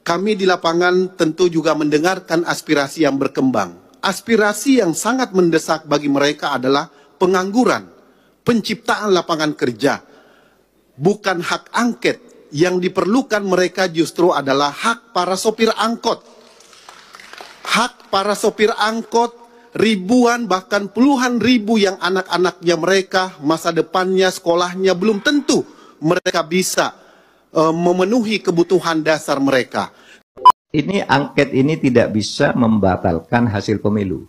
kami di lapangan tentu juga mendengarkan aspirasi yang berkembang. Aspirasi yang sangat mendesak bagi mereka adalah pengangguran, penciptaan lapangan kerja, bukan hak angket. Yang diperlukan mereka justru adalah hak para sopir angkot. Hak para sopir angkot, ribuan bahkan puluhan ribu yang anak-anaknya mereka, masa depannya, sekolahnya belum tentu mereka bisa memenuhi kebutuhan dasar mereka. Ini angket ini tidak bisa membatalkan hasil pemilu.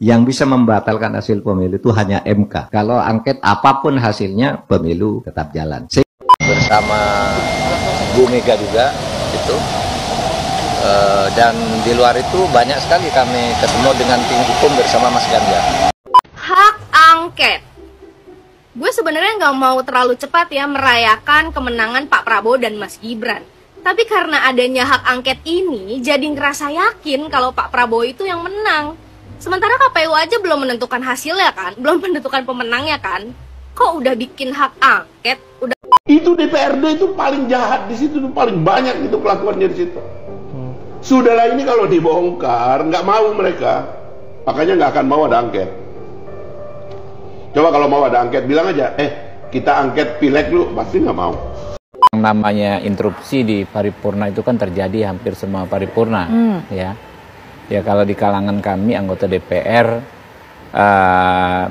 Yang bisa membatalkan hasil pemilu itu hanya MK. Kalau angket apapun hasilnya, pemilu tetap jalan. Bersama Bu Mega juga itu, dan di luar itu banyak sekali kami ketemu dengan tim hukum bersama Mas Ganjar. Hak angket. Gue sebenarnya nggak mau terlalu cepat ya merayakan kemenangan Pak Prabowo dan Mas Gibran. Tapi karena adanya hak angket ini, jadi ngerasa yakin kalau Pak Prabowo itu yang menang. Sementara KPU aja belum menentukan hasilnya kan, belum menentukan pemenangnya kan. Kok udah bikin hak angket? Udah. Itu DPRD itu paling jahat di situ, paling banyak itu kelakuannya di situ. Sudahlah, ini kalau dibongkar nggak mau mereka, makanya nggak akan mau ada angket. Coba kalau mau ada angket bilang aja, kita angket pileg lu, pasti nggak mau. Yang namanya interupsi di paripurna itu kan terjadi hampir semua paripurna, ya. Ya kalau di kalangan kami anggota DPR,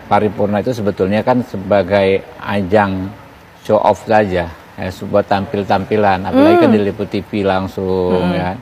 paripurna itu sebetulnya kan sebagai ajang show off saja, ya, sebuah tampil-tampilan, apalagi kan diliput TV langsung, ya.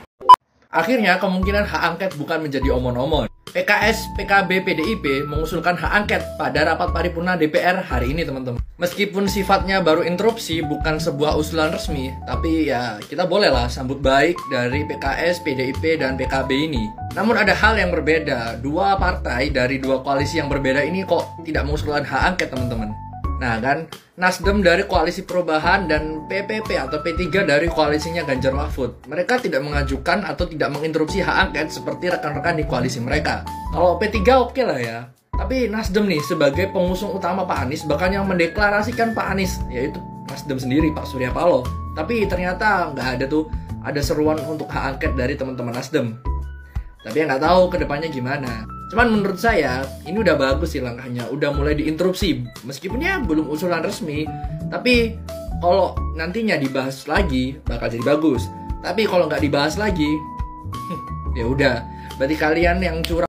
Akhirnya kemungkinan hak angket bukan menjadi omon-omon. PKS, PKB, PDIP mengusulkan hak angket pada rapat paripurna DPR hari ini, teman-teman. Meskipun sifatnya baru interupsi, bukan sebuah usulan resmi, tapi ya kita bolehlah sambut baik dari PKS, PDIP, dan PKB ini. Namun ada hal yang berbeda. Dua partai dari dua koalisi yang berbeda ini kok tidak mengusulkan hak angket, teman-teman. Nah kan, Nasdem dari Koalisi Perubahan dan PPP atau P3 dari koalisinya Ganjar Mahfud. Mereka tidak mengajukan atau tidak menginterupsi hak angket seperti rekan-rekan di koalisi mereka. Kalau P3 oke lah ya. Tapi Nasdem nih sebagai pengusung utama Pak Anies bahkan yang mendeklarasikan Pak Anies, yaitu Nasdem sendiri, Pak Surya Paloh. Tapi ternyata nggak ada seruan untuk hak angket dari teman-teman Nasdem. Tapi ya nggak tahu kedepannya gimana. Cuman menurut saya ini udah bagus sih langkahnya, udah mulai diinterupsi. Meskipun ya belum usulan resmi, tapi kalau nantinya dibahas lagi bakal jadi bagus. Tapi kalau nggak dibahas lagi, ya udah, berarti kalian yang curang.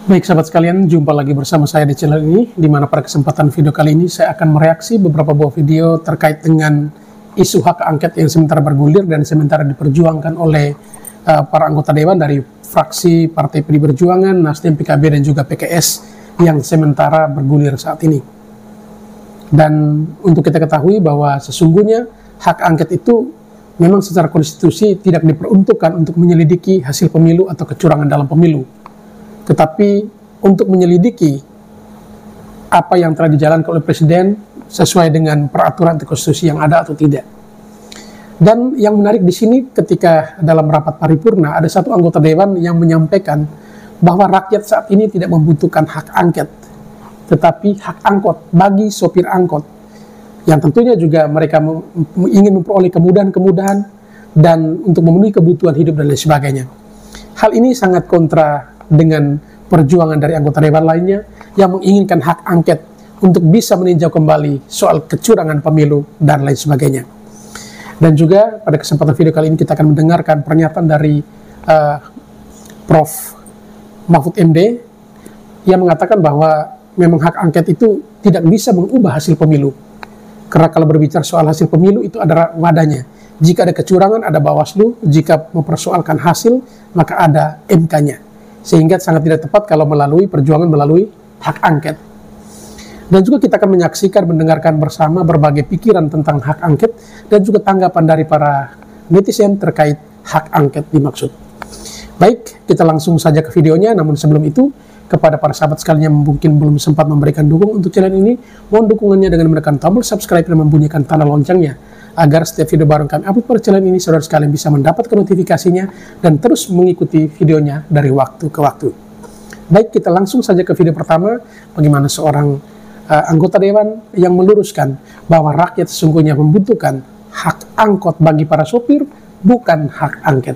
Baik sahabat sekalian, jumpa lagi bersama saya di channel ini, di mana pada kesempatan video kali ini saya akan mereaksi beberapa buah video terkait dengan isu hak angket yang sementara bergulir dan sementara diperjuangkan oleh para anggota dewan dari fraksi Partai PD Perjuangan, Nasdem, PKB, dan juga PKS yang sementara bergulir saat ini. Dan untuk kita ketahui bahwa sesungguhnya hak angket itu memang secara konstitusi tidak diperuntukkan untuk menyelidiki hasil pemilu atau kecurangan dalam pemilu. Tetapi untuk menyelidiki apa yang telah dijalankan oleh Presiden sesuai dengan peraturan atau konstitusi yang ada atau tidak. Dan yang menarik di sini ketika dalam rapat paripurna ada satu anggota dewan yang menyampaikan bahwa rakyat saat ini tidak membutuhkan hak angket, tetapi hak angkot bagi sopir angkot yang tentunya juga mereka ingin memperoleh kemudahan-kemudahan dan untuk memenuhi kebutuhan hidup dan lain sebagainya. Hal ini sangat kontra dengan perjuangan dari anggota dewan lainnya yang menginginkan hak angket untuk bisa meninjau kembali soal kecurangan pemilu dan lain sebagainya. Dan juga pada kesempatan video kali ini kita akan mendengarkan pernyataan dari Prof. Mahfud MD yang mengatakan bahwa memang hak angket itu tidak bisa mengubah hasil pemilu. Karena kalau berbicara soal hasil pemilu itu adalah wadahnya. Jika ada kecurangan ada Bawaslu, jika mempersoalkan hasil maka ada MK-nya. Sehingga sangat tidak tepat kalau melalui perjuangan melalui hak angket. Dan juga kita akan menyaksikan, mendengarkan bersama berbagai pikiran tentang hak angket dan juga tanggapan dari para netizen terkait hak angket dimaksud. Baik, kita langsung saja ke videonya. Namun sebelum itu, kepada para sahabat sekalian yang mungkin belum sempat memberikan dukungan untuk channel ini, mohon dukungannya dengan menekan tombol subscribe dan membunyikan tanda loncengnya, agar setiap video baru kami upload pada channel ini, saudara sekalian bisa mendapatkan notifikasinya dan terus mengikuti videonya dari waktu ke waktu. Baik, kita langsung saja ke video pertama, bagaimana seorang anggota dewan yang meluruskan bahwa rakyat sesungguhnya membutuhkan hak angkot bagi para sopir, bukan hak angket.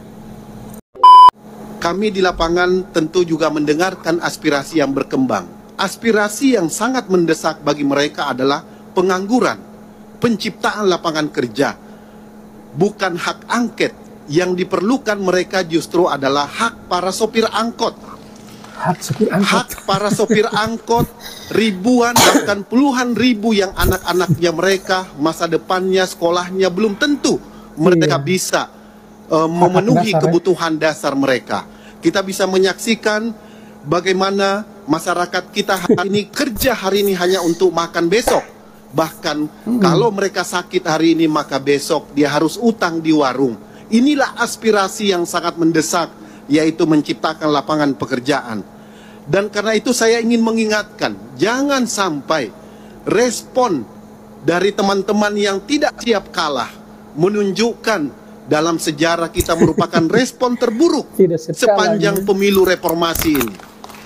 Kami di lapangan tentu juga mendengarkan aspirasi yang berkembang. Aspirasi yang sangat mendesak bagi mereka adalah pengangguran, penciptaan lapangan kerja, bukan hak angket. Yang diperlukan mereka justru adalah hak para sopir angkot. Hak sopir angkot. Hak para sopir angkot, ribuan bahkan puluhan ribu yang anak-anaknya mereka, masa depannya, sekolahnya belum tentu mereka bisa memenuhi kebutuhan dasar mereka. Kita bisa menyaksikan bagaimana masyarakat kita hari ini kerja hari ini hanya untuk makan besok. Bahkan kalau mereka sakit hari ini, maka besok dia harus utang di warung. Inilah aspirasi yang sangat mendesak, yaitu menciptakan lapangan pekerjaan. Dan karena itu saya ingin mengingatkan, jangan sampai respon dari teman-teman yang tidak siap kalah menunjukkan dalam sejarah kita merupakan respon terburuk sepanjang pemilu reformasi ini.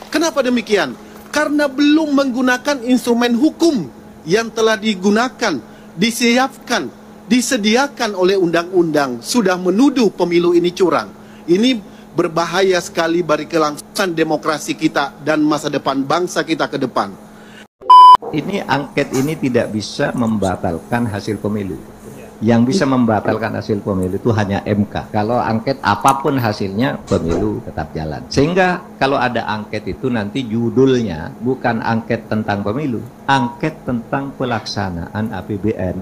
Kenapa demikian? Karena belum menggunakan instrumen hukum yang telah digunakan, disiapkan, disediakan oleh undang-undang, sudah menuduh pemilu ini curang. Ini berbahaya sekali bagi kelangsungan demokrasi kita dan masa depan bangsa kita ke depan. Ini angket ini tidak bisa membatalkan hasil pemilu. Yang bisa membatalkan hasil pemilu itu hanya MK. Kalau angket apapun hasilnya, pemilu tetap jalan. Sehingga kalau ada angket itu nanti judulnya bukan angket tentang pemilu, angket tentang pelaksanaan APBN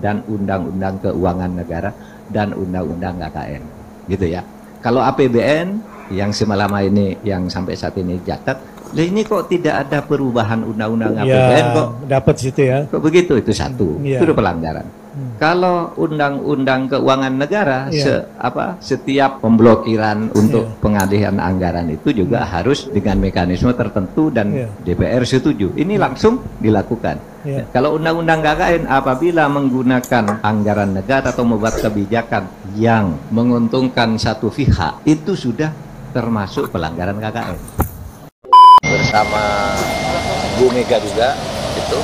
dan Undang-Undang Keuangan Negara dan Undang-Undang KKN, gitu ya. Kalau APBN yang semalam ini, yang sampai saat ini catat, ini kok tidak ada perubahan Undang-Undang APBN kok dapat situ ya? Kok begitu? Itu satu, itu pelanggaran. Kalau Undang-Undang Keuangan Negara, setiap pemblokiran untuk pengalihan anggaran itu juga harus dengan mekanisme tertentu dan DPR setuju. Ini langsung dilakukan. Kalau Undang-Undang KKN apabila menggunakan anggaran negara atau membuat kebijakan yang menguntungkan satu pihak, itu sudah termasuk pelanggaran KKN. Bersama Bu Mega juga itu.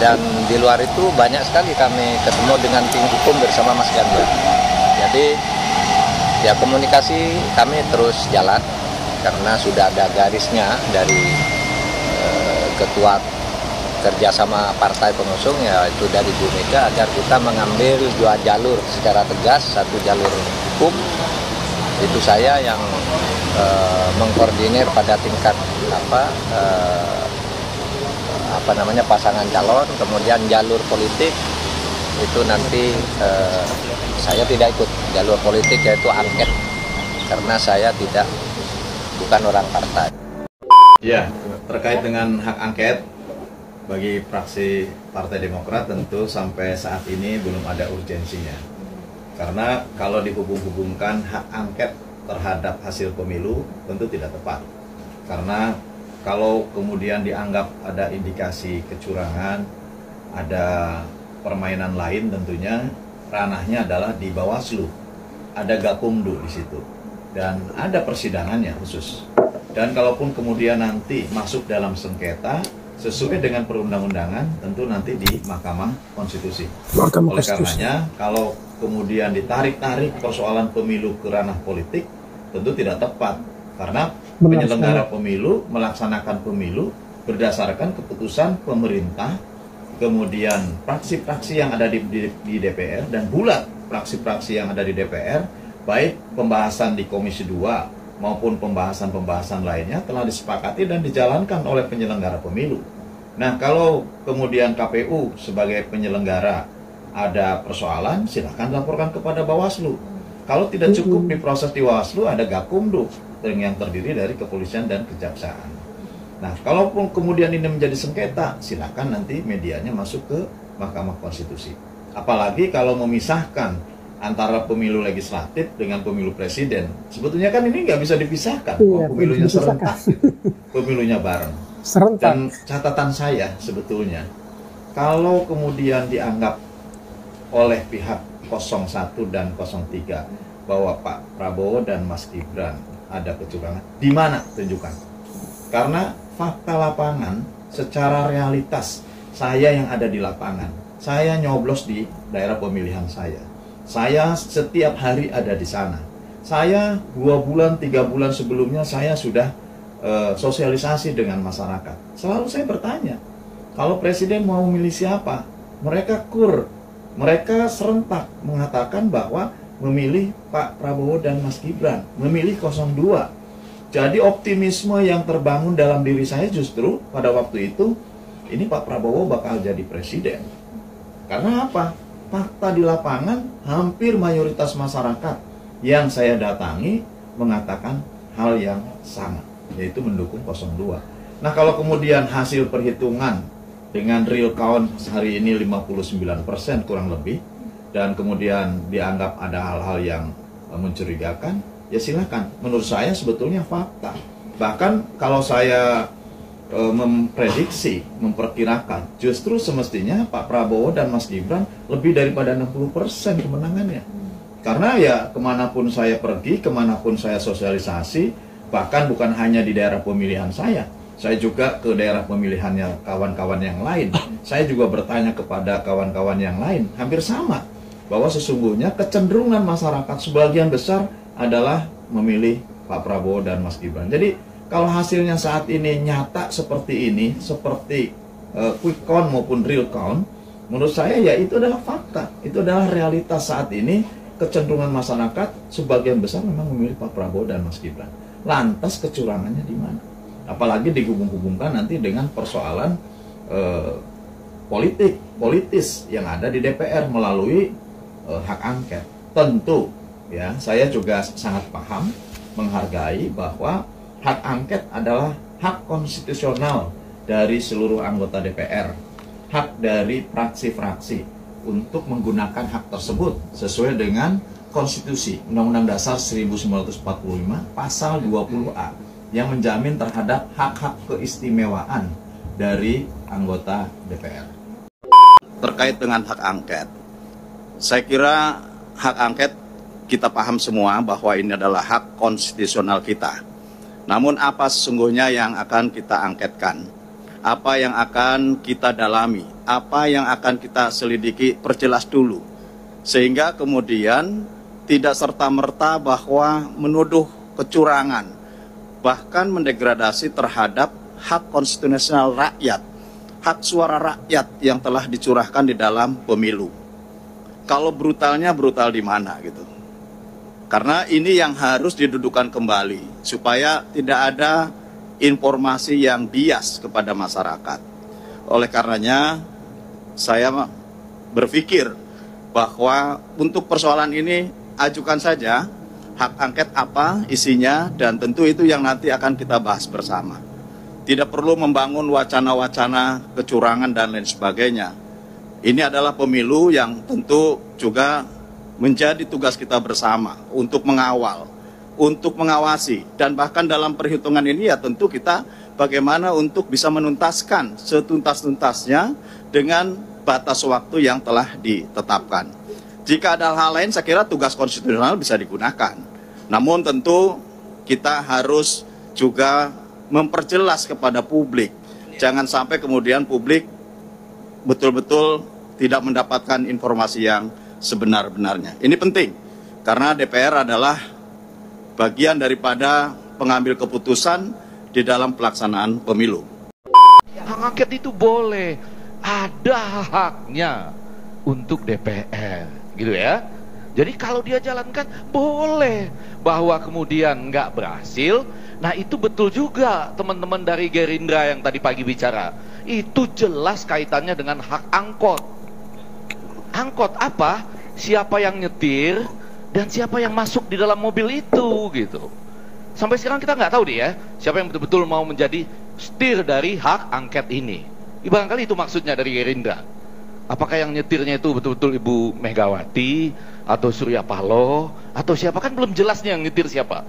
Dan di luar itu banyak sekali kami ketemu dengan tim hukum bersama Mas Ganjar. Jadi ya komunikasi kami terus jalan karena sudah ada garisnya dari ketua kerjasama partai pengusung, yaitu dari Bu Mega, agar kita mengambil dua jalur secara tegas. Satu jalur hukum, itu saya yang mengkoordinir pada tingkat pasangan calon. Kemudian jalur politik itu nanti saya tidak ikut jalur politik, yaitu angket, karena saya bukan orang partai. Ya, terkait dengan hak angket bagi fraksi Partai Demokrat tentu sampai saat ini belum ada urgensinya. Karena kalau dihubung-hubungkan hak angket terhadap hasil pemilu tentu tidak tepat. Karena kalau kemudian dianggap ada indikasi kecurangan, ada permainan lain, tentunya ranahnya adalah di Bawaslu. Ada Gakumdu di situ dan ada persidangannya khusus. Dan kalaupun kemudian nanti masuk dalam sengketa sesuai dengan perundang-undangan, tentu nanti di Mahkamah Konstitusi. Oleh karenanya, kalau kemudian ditarik-tarik persoalan pemilu ke ranah politik, tentu tidak tepat. Karena penyelenggara pemilu melaksanakan pemilu berdasarkan keputusan pemerintah, kemudian fraksi-fraksi yang ada di DPR, dan bulat fraksi-fraksi yang ada di DPR, baik pembahasan di Komisi 2 maupun pembahasan-pembahasan lainnya telah disepakati dan dijalankan oleh penyelenggara pemilu. Nah, kalau kemudian KPU sebagai penyelenggara ada persoalan, silakan laporkan kepada Bawaslu. Kalau tidak cukup diproses di Bawaslu, ada Gakumdu yang terdiri dari kepolisian dan kejaksaan. Nah, kalaupun kemudian ini menjadi sengketa, silakan nanti medianya masuk ke Mahkamah Konstitusi. Apalagi kalau memisahkan antara pemilu legislatif dengan pemilu presiden. Sebetulnya kan ini nggak bisa dipisahkan. Pemilunya serentak, pemilunya bareng. Dan catatan saya sebetulnya, kalau kemudian dianggap oleh pihak 01 dan 03 bahwa Pak Prabowo dan Mas Gibran ada kecurangan. Di mana? Tunjukkan. Karena fakta lapangan secara realitas, saya yang ada di lapangan, saya nyoblos di daerah pemilihan saya setiap hari ada di sana. Saya 2 bulan, 3 bulan sebelumnya saya sudah sosialisasi dengan masyarakat. Selalu saya bertanya, kalau presiden mau memilih siapa? Mereka serentak mengatakan bahwa memilih Pak Prabowo dan Mas Gibran, memilih 02. Jadi optimisme yang terbangun dalam diri saya justru pada waktu itu, ini Pak Prabowo bakal jadi presiden. Karena apa? Fakta di lapangan, hampir mayoritas masyarakat yang saya datangi mengatakan hal yang sama, yaitu mendukung 02. Nah, kalau kemudian hasil perhitungan dengan real count hari ini 59% kurang lebih, dan kemudian dianggap ada hal-hal yang mencurigakan, ya silakan. Menurut saya sebetulnya fakta. Bahkan kalau saya memprediksi, memperkirakan, justru semestinya Pak Prabowo dan Mas Gibran lebih daripada 60% kemenangannya. Karena ya kemanapun saya pergi, kemanapun saya sosialisasi, bahkan bukan hanya di daerah pemilihan saya juga ke daerah pemilihannya kawan-kawan yang lain. Saya juga bertanya kepada kawan-kawan yang lain, hampir sama, bahwa sesungguhnya kecenderungan masyarakat sebagian besar adalah memilih Pak Prabowo dan Mas Gibran. Jadi kalau hasilnya saat ini nyata seperti ini, seperti quick count maupun real count, menurut saya ya itu adalah fakta, itu adalah realitas saat ini. Kecenderungan masyarakat sebagian besar memang memilih Pak Prabowo dan Mas Gibran. Lantas kecurangannya di mana? Apalagi dihubung-hubungkan nanti dengan persoalan politis yang ada di DPR melalui hak angket. Tentu ya, saya juga sangat paham, menghargai bahwa hak angket adalah hak konstitusional dari seluruh anggota DPR, hak dari fraksi-fraksi untuk menggunakan hak tersebut sesuai dengan konstitusi Undang-Undang Dasar 1945 pasal 20A yang menjamin terhadap hak-hak keistimewaan dari anggota DPR. Terkait dengan hak angket, saya kira hak angket kita paham semua bahwa ini adalah hak konstitusional kita. Namun apa sesungguhnya yang akan kita angketkan? Apa yang akan kita dalami? Apa yang akan kita selidiki? Perjelas dulu. Sehingga kemudian tidak serta-merta bahwa menuduh kecurangan, bahkan mendegradasi terhadap hak konstitusional rakyat, hak suara rakyat yang telah dicurahkan di dalam pemilu. Kalau brutalnya brutal di mana gitu? Karena ini yang harus didudukan kembali supaya tidak ada informasi yang bias kepada masyarakat. Oleh karenanya saya berpikir bahwa untuk persoalan ini ajukan saja hak angket apa isinya, dan tentu itu yang nanti akan kita bahas bersama. Tidak perlu membangun wacana-wacana kecurangan dan lain sebagainya. Ini adalah pemilu yang tentu juga menjadi tugas kita bersama untuk mengawal, untuk mengawasi, dan bahkan dalam perhitungan ini ya tentu kita bagaimana untuk bisa menuntaskan setuntas-tuntasnya dengan batas waktu yang telah ditetapkan. Jika ada hal lain, saya kira tugas konstitusional bisa digunakan. Namun tentu kita harus juga memperjelas kepada publik. Jangan sampai kemudian publik betul-betul tidak mendapatkan informasi yang sebenar-benarnya. Ini penting, karena DPR adalah bagian daripada pengambil keputusan di dalam pelaksanaan pemilu. Hak angket itu boleh, ada haknya untuk DPR, gitu ya. Jadi kalau dia jalankan boleh, bahwa kemudian nggak berhasil, nah itu betul juga teman-teman dari Gerindra yang tadi pagi bicara. Itu jelas kaitannya dengan hak angkot. Angkot apa? Siapa yang nyetir dan siapa yang masuk di dalam mobil itu, gitu. Sampai sekarang kita nggak tahu deh ya, siapa yang betul-betul mau menjadi setir dari hak angket ini. Barangkali itu maksudnya dari Gerindra. Apakah yang nyetirnya itu betul-betul Ibu Megawati atau Surya Paloh atau siapa, kan belum jelasnya yang nyetir siapa.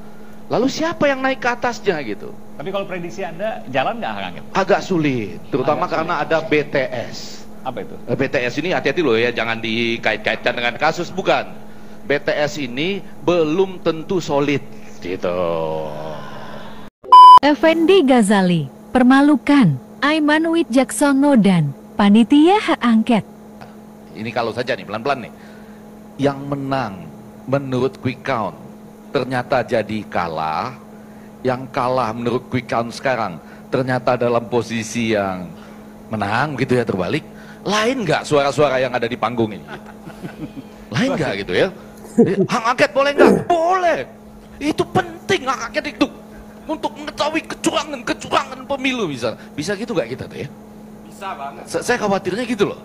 Lalu siapa yang naik ke atasnya gitu. Tapi kalau prediksi Anda jalan nggak hak angket? Agak sulit, terutama karena ada BTS. Apa itu? BTS ini hati-hati loh ya, jangan dikait-kaitkan dengan kasus, bukan. BTS ini belum tentu solid Gitu. Effendi Ghazali, permalukan Aiman Widjaksono dan panitia hak angket. Ini kalau saja nih, pelan-pelan nih. Yang menang menurut quick count ternyata jadi kalah. Yang kalah menurut quick count sekarang ternyata dalam posisi yang menang gitu ya, terbalik. Lain nggak suara-suara yang ada di panggung ini? Lain nggak gitu ya? Hak angket boleh nggak? Boleh. Itu penting hak angket itu untuk mengetahui kecurangan pemilu bisa gitu nggak kita tuh ya? Bisa banget. Saya khawatirnya gitu loh.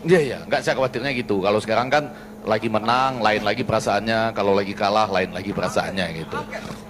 Iya, nggak, saya khawatirnya gitu. Kalau sekarang kan lagi menang, lain lagi perasaannya. Kalau lagi kalah, lain lagi perasaannya gitu.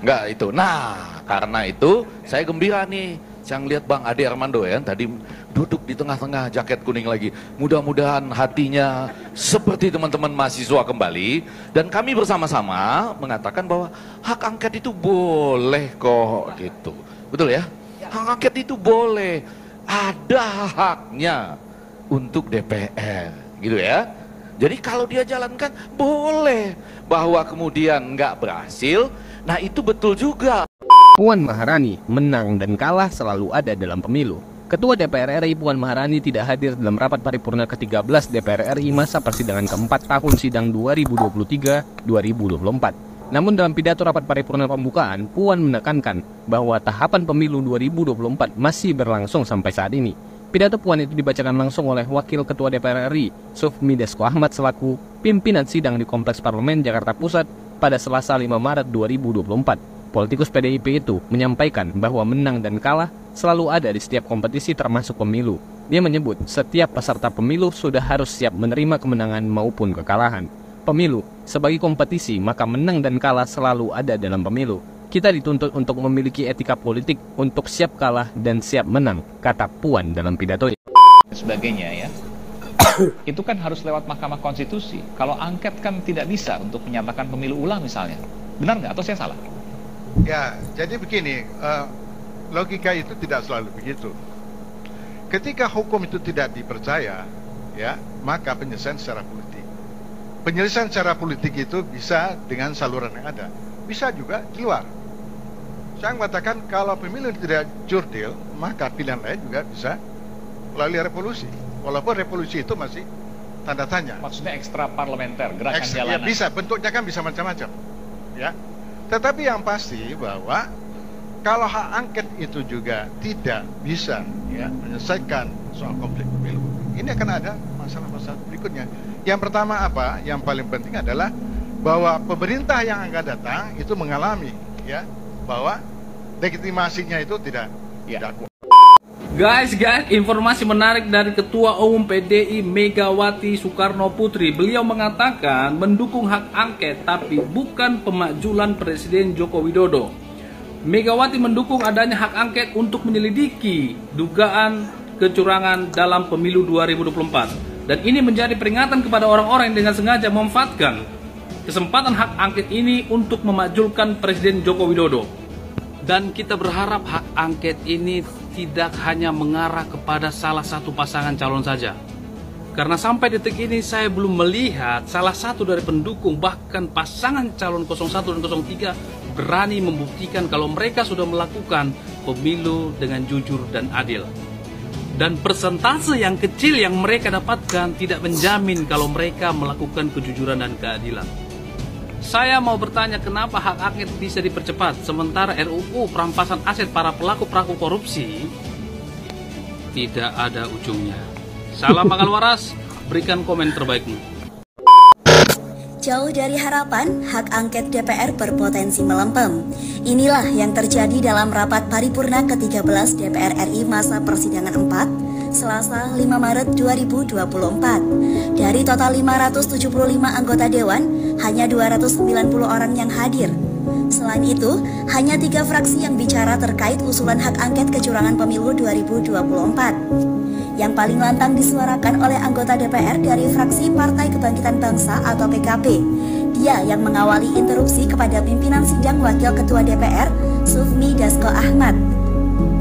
Nggak itu. Nah, karena itu saya gembira nih. Saya ngeliat Bang Ade Armando ya, tadi duduk di tengah-tengah jaket kuning lagi. Mudah-mudahan hatinya seperti teman-teman mahasiswa kembali. Dan kami bersama-sama mengatakan bahwa hak angket itu boleh kok gitu. Betul ya? Hak angket itu boleh. Ada haknya untuk DPR gitu ya. Jadi kalau dia jalankan boleh. Bahwa kemudian nggak berhasil, nah itu betul juga. Puan Maharani menang dan kalah selalu ada dalam pemilu. Ketua DPR RI Puan Maharani tidak hadir dalam rapat paripurna ke-13 DPR RI masa persidangan keempat tahun sidang 2023-2024. Namun dalam pidato rapat paripurna pembukaan, Puan menekankan bahwa tahapan pemilu 2024 masih berlangsung sampai saat ini. Pidato Puan itu dibacakan langsung oleh Wakil Ketua DPR RI, Sufmi Dasko Ahmad selaku pimpinan sidang di Kompleks Parlemen Jakarta Pusat pada Selasa 5 Maret 2024. Politikus PDIP itu menyampaikan bahwa menang dan kalah selalu ada di setiap kompetisi termasuk pemilu. Dia menyebut setiap peserta pemilu sudah harus siap menerima kemenangan maupun kekalahan. Pemilu sebagai kompetisi, maka menang dan kalah selalu ada dalam pemilu. Kita dituntut untuk memiliki etika politik untuk siap kalah dan siap menang, kata Puan dalam pidatonya. Sebagainya ya. Itu kan harus lewat Mahkamah Konstitusi. Kalau angket kan tidak bisa untuk menyatakan pemilu ulang misalnya. Benar nggak atau saya salah? Ya, jadi begini, logika itu tidak selalu begitu. Ketika hukum itu tidak dipercaya, ya, maka penyelesaian secara politik. Penyelesaian secara politik itu bisa dengan saluran yang ada, bisa juga di luar. Saya mengatakan kalau pemilu tidak jurdil, maka pilihan lain juga bisa melalui revolusi. Walaupun revolusi itu masih tanda tanya. Maksudnya ekstra parlementer, gerakan jalanan. Ya bisa, bentuknya kan bisa macam-macam, ya. Tetapi yang pasti bahwa kalau hak angket itu juga tidak bisa ya menyelesaikan soal konflik pemilu, ini akan ada masalah-masalah berikutnya. Yang pertama apa? Yang paling penting adalah bahwa pemerintah yang akan datang itu mengalami ya bahwa legitimasinya itu tidak kuat. Guys, informasi menarik dari Ketua Umum PDI Megawati Soekarno Putri. Beliau mengatakan mendukung hak angket tapi bukan pemakzulan Presiden Joko Widodo. Megawati mendukung adanya hak angket untuk menyelidiki dugaan kecurangan dalam pemilu 2024. Dan ini menjadi peringatan kepada orang-orang yang dengan sengaja memanfaatkan kesempatan hak angket ini untuk memakzulkan Presiden Joko Widodo. Dan kita berharap hak angket ini tidak hanya mengarah kepada salah satu pasangan calon saja. Karena sampai detik ini saya belum melihat salah satu dari pendukung bahkan pasangan calon 01 dan 03 berani membuktikan kalau mereka sudah melakukan pemilu dengan jujur dan adil. Dan persentase yang kecil yang mereka dapatkan tidak menjamin kalau mereka melakukan kejujuran dan keadilan. Saya mau bertanya kenapa hak angket bisa dipercepat sementara RUU perampasan aset para pelaku-pelaku korupsi tidak ada ujungnya. Salam bakal waras, berikan komen terbaikmu. Jauh dari harapan, hak angket DPR berpotensi melempem. Inilah yang terjadi dalam rapat paripurna ke-13 DPR RI masa persidangan 4 Selasa 5 Maret 2024. Dari total 575 anggota Dewan, hanya 290 orang yang hadir. Selain itu, hanya 3 fraksi yang bicara terkait usulan hak angket kecurangan pemilu 2024. Yang paling lantang disuarakan oleh anggota DPR dari fraksi Partai Kebangkitan Bangsa atau PKB. Dia yang mengawali interupsi kepada pimpinan sidang Wakil Ketua DPR, Sufmi Dasko Ahmad.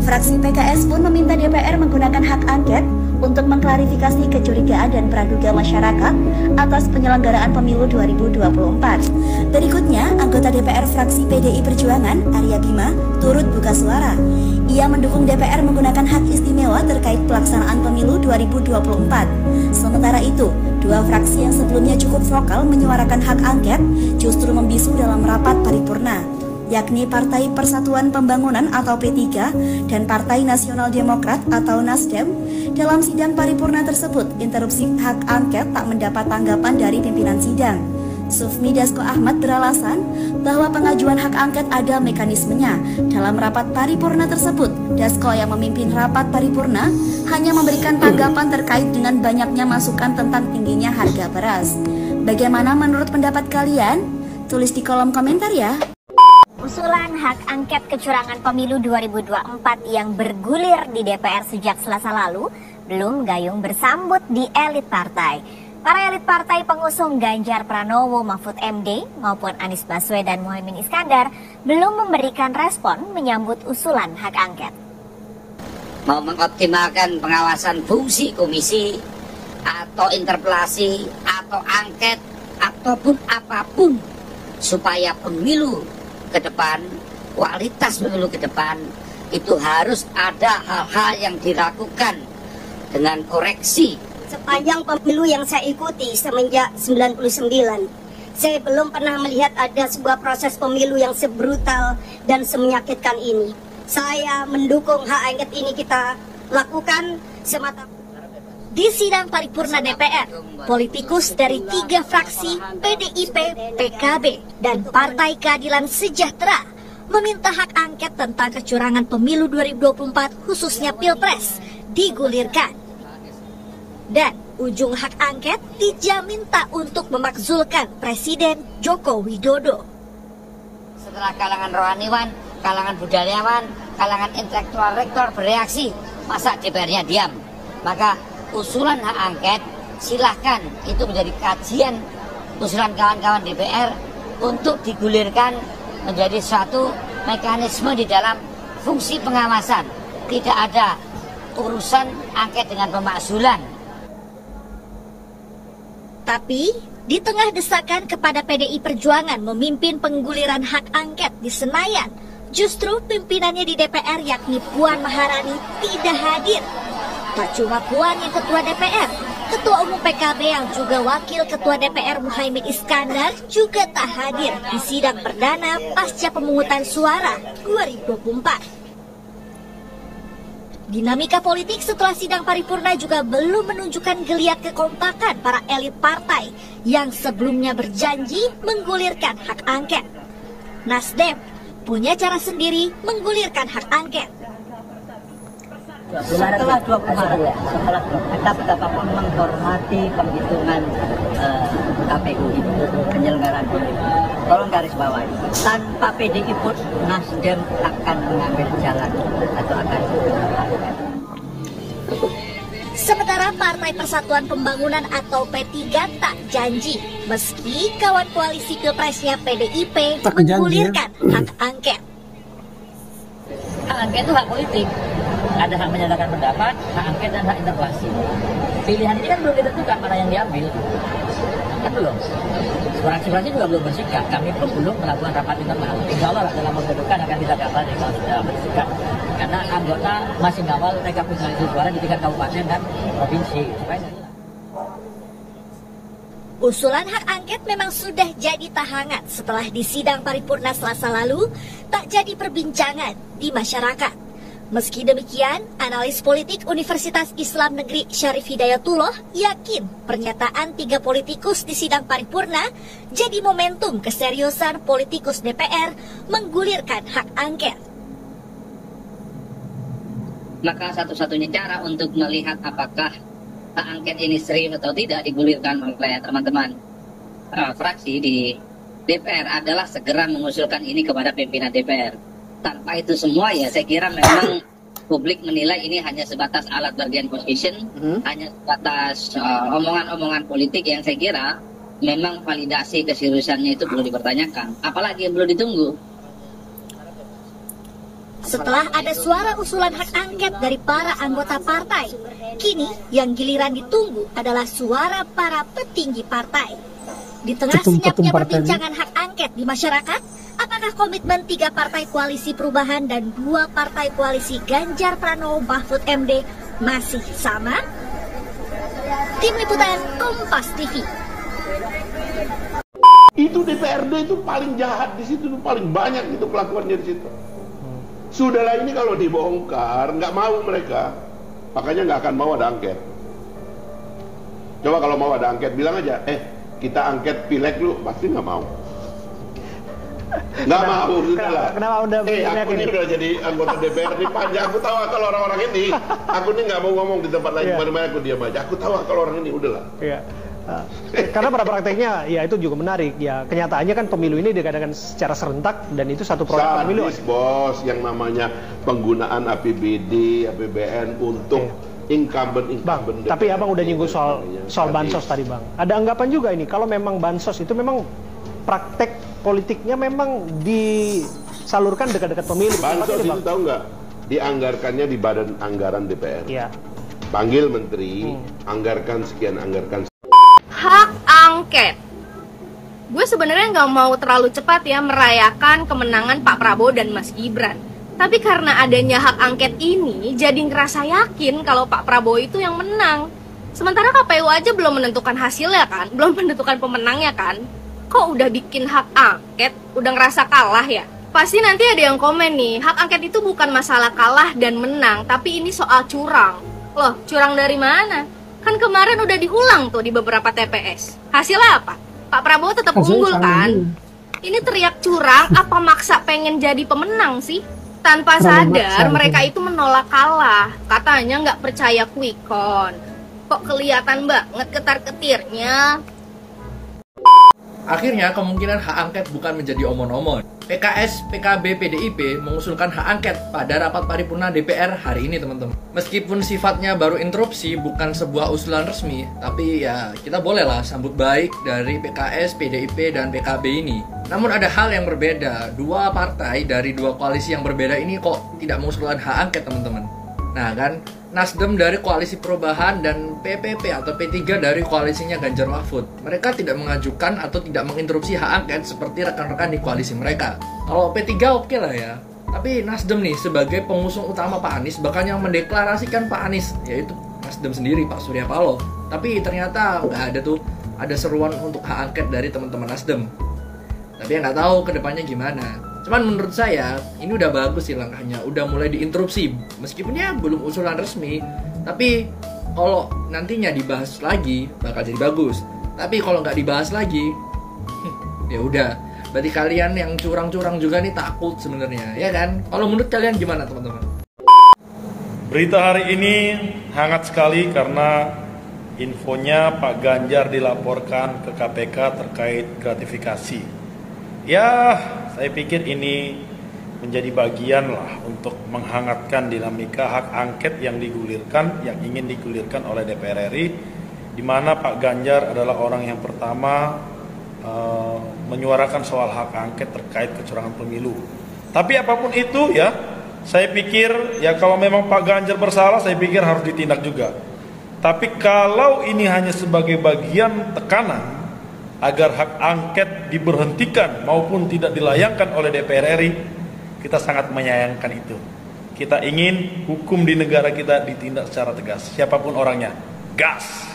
Fraksi PKS pun meminta DPR menggunakan hak angket untuk mengklarifikasi kecurigaan dan praduga masyarakat atas penyelenggaraan pemilu 2024. Berikutnya, anggota DPR fraksi PDI Perjuangan, Arya Bima, turut buka suara. Ia mendukung DPR menggunakan hak istimewa terkait pelaksanaan pemilu 2024. Sementara itu, dua fraksi yang sebelumnya cukup vokal menyuarakan hak angket justru membisu dalam rapat paripurna, yakni Partai Persatuan Pembangunan atau P3 dan Partai Nasional Demokrat atau Nasdem. Dalam sidang paripurna tersebut, interupsi hak angket tak mendapat tanggapan dari pimpinan sidang. Sufmi Dasko Ahmad beralasan bahwa pengajuan hak angket ada mekanismenya. Dalam rapat paripurna tersebut, Dasko yang memimpin rapat paripurna hanya memberikan tanggapan terkait dengan banyaknya masukan tentang tingginya harga beras. Bagaimana menurut pendapat kalian? Tulis di kolom komentar ya. Usulan hak angket kecurangan pemilu 2024 yang bergulir di DPR sejak Selasa lalu belum gayung bersambut di elit partai. Para elit partai pengusung Ganjar Pranowo, Mahfud MD maupun Anies Baswedan, Muhaimin Iskandar belum memberikan respon menyambut usulan hak angket. Mau mengoptimalkan pengawasan fungsi komisi atau interpelasi atau angket ataupun apapun supaya pemilu ke depan, kualitas pemilu ke depan itu harus ada hal-hal yang dilakukan dengan koreksi. Sepanjang pemilu yang saya ikuti semenjak 99, saya belum pernah melihat ada sebuah proses pemilu yang sebrutal dan semenyakitkan ini. Saya mendukung hak angket ini kita lakukan semata. Di sidang paripurna DPR, politikus dari 3 fraksi PDIP, PKB, dan Partai Keadilan Sejahtera meminta hak angket tentang kecurangan pemilu 2024 khususnya Pilpres digulirkan. Dan ujung hak angket dijamin tak untuk memakzulkan Presiden Joko Widodo. Setelah kalangan rohaniwan, kalangan budayawan, kalangan intelektual rektor bereaksi, masa DPR-nya diam? Maka usulan hak angket silahkan itu menjadi kajian usulan kawan-kawan DPR untuk digulirkan menjadi suatu mekanisme di dalam fungsi pengawasan. Tidak ada urusan angket dengan pemakzulan. Tapi, di tengah desakan kepada PDI Perjuangan memimpin pengguliran hak angket di Senayan, justru pimpinannya di DPR yakni Puan Maharani tidak hadir. Tak cuma Puan yang ketua DPR, ketua umum PKB yang juga wakil ketua DPR Muhaimin Iskandar juga tak hadir di sidang perdana pasca pemungutan suara 2024. Dinamika politik setelah sidang paripurna juga belum menunjukkan geliat kekompakan para elit partai yang sebelumnya berjanji menggulirkan hak angket. Nasdem punya cara sendiri menggulirkan hak angket. Setelah 20 hari, kita betapapun menghormati penghitungan KPU itu, penyelenggaraan pemilu. Tolong garis bawahi, tanpa PDI pun Nasdem akan mengambil jalan atau akan Sementara Partai Persatuan Pembangunan atau P3 tak janji, meski kawan koalisi Pilpresnya PDIP menggulirkan hak angket. Hak angket itu hak politik. Ada hak menyatakan pendapat, hak angket dan hak interpelasi. Pilihan ini kan belum ditentukan mana yang diambil. Kan belum. Fraksi-fraksi juga belum bersikap. Kami pun belum melakukan rapat internal. Insya Allah dalam waktu dekat akan kita kabarin kalau sudah bersikap. Karena anggota masih ngawal rekapitulasi suara di tingkat kabupaten dan provinsi. Usulan hak angket memang sudah jadi tak hangat setelah di sidang paripurna Selasa lalu tak jadi perbincangan di masyarakat. Meski demikian, analis politik Universitas Islam Negeri Syarif Hidayatullah yakin pernyataan 3 politikus di sidang paripurna jadi momentum keseriusan politikus DPR menggulirkan hak angket. Maka satu-satunya cara untuk melihat apakah hak angket ini serius atau tidak digulirkan oleh teman-teman fraksi di DPR adalah segera mengusulkan ini kepada pimpinan DPR. Tanpa itu semua ya saya kira memang publik menilai ini hanya sebatas alat bargain position, hanya sebatas omongan-omongan politik yang saya kira memang validasi keseriusannya itu perlu dipertanyakan. Apalagi yang perlu ditunggu. Setelah ada suara usulan hak angket dari para anggota partai, kini yang giliran ditunggu adalah suara para petinggi partai. Di tengah senyapnya perbincangan hak angket di masyarakat, apakah komitmen 3 partai koalisi perubahan dan 2 partai koalisi Ganjar Pranowo Mahfud MD masih sama? Tim Liputan Kompas TV. Itu DPRD itu paling jahat di situ, paling banyak itu kelakuannya di situ. Sudahlah ini kalau dibongkar, nggak mau mereka, makanya nggak akan mau ada angket. Coba kalau mau ada angket, bilang aja, kita angket pileg lu, pasti nggak mau. Nggak mau, sudahlah. Kenapa udah aku ini udah jadi anggota DPR di panjang, aku tahu kalau orang-orang ini, aku ini nggak mau ngomong di tempat lain, mana-mana aku diam aja. Aku tahu kalau orang ini, udahlah. Iya. Karena pada prakteknya ya itu juga menarik ya, kenyataannya kan pemilu ini diadakan secara serentak dan itu satu proyek pemilu. Bos, yang namanya penggunaan APBD, APBN untuk incumbent. Tapi abang udah nyinggung soal bansos tadi bang. Ada anggapan juga ini kalau memang bansos itu memang praktek politiknya memang disalurkan dekat-dekat pemilu. Bansos itu tahu nggak? Dianggarkannya di Badan Anggaran DPR. Iya. Panggil menteri, anggarkan sekian, anggarkan. Hak angket. Gue sebenarnya nggak mau terlalu cepat ya merayakan kemenangan Pak Prabowo dan Mas Gibran. Tapi karena adanya hak angket ini, jadi ngerasa yakin kalau Pak Prabowo itu yang menang. Sementara KPU aja belum menentukan hasilnya kan, belum menentukan pemenangnya kan. Kok udah bikin hak angket, udah ngerasa kalah ya? Pasti nanti ada yang komen nih, hak angket itu bukan masalah kalah dan menang, tapi ini soal curang. Loh, curang dari mana? Kan kemarin udah diulang tuh di beberapa TPS. Hasilnya apa? Pak Prabowo tetap unggul kan? Ini teriak curang, apa maksa pengen jadi pemenang sih? Tanpa sadar mereka itu menolak kalah. Katanya nggak percaya quick count. Kok kelihatan banget ketar-ketirnya? Akhirnya kemungkinan hak angket bukan menjadi omon-omon. PKS, PKB, PDIP mengusulkan hak angket pada rapat paripurna DPR hari ini teman-teman. Meskipun sifatnya baru interupsi, bukan sebuah usulan resmi, tapi ya kita bolehlah sambut baik dari PKS, PDIP, dan PKB ini. Namun ada hal yang berbeda, 2 partai dari 2 koalisi yang berbeda ini kok tidak mengusulkan hak angket teman-teman. Nah kan, Nasdem dari Koalisi Perubahan dan PPP atau P3 dari koalisinya Ganjar Mahfud. Mereka tidak mengajukan atau tidak menginterupsi hak angket seperti rekan-rekan di koalisi mereka. Kalau P3 oke lah ya. Tapi Nasdem nih sebagai pengusung utama Pak Anies bahkan yang mendeklarasikan Pak Anies, yaitu Nasdem sendiri Pak Surya Paloh. Tapi ternyata nggak ada tuh, ada seruan untuk hak angket dari teman-teman Nasdem. Tapi ya nggak tahu kedepannya gimana. Cuman menurut saya ini udah bagus sih langkahnya, udah mulai diinterupsi meskipun ya belum usulan resmi, tapi kalau nantinya dibahas lagi bakal jadi bagus. Tapi kalau nggak dibahas lagi, ya udah, berarti kalian yang curang-curang juga nih takut sebenarnya, ya kan? Kalau menurut kalian gimana teman-teman? Berita hari ini hangat sekali karena infonya Pak Ganjar dilaporkan ke KPK terkait gratifikasi. Ya, saya pikir ini menjadi bagian lah untuk menghangatkan dinamika hak angket yang digulirkan, yang ingin digulirkan oleh DPR RI, di mana Pak Ganjar adalah orang yang pertama menyuarakan soal hak angket terkait kecurangan pemilu. Tapi apapun itu ya, saya pikir ya kalau memang Pak Ganjar bersalah, saya pikir harus ditindak juga. Tapi kalau ini hanya sebagai bagian tekanan agar hak angket diberhentikan maupun tidak dilayangkan oleh DPR RI, kita sangat menyayangkan itu. Kita ingin hukum di negara kita ditindak secara tegas, siapapun orangnya. Gas!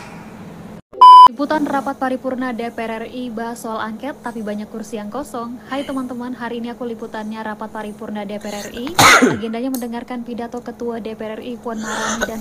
Liputan rapat paripurna DPR RI bahas soal angket tapi banyak kursi yang kosong. Hai teman-teman, hari ini aku liputannya rapat paripurna DPR RI. Agendanya mendengarkan pidato Ketua DPR RI Puan Maharani dan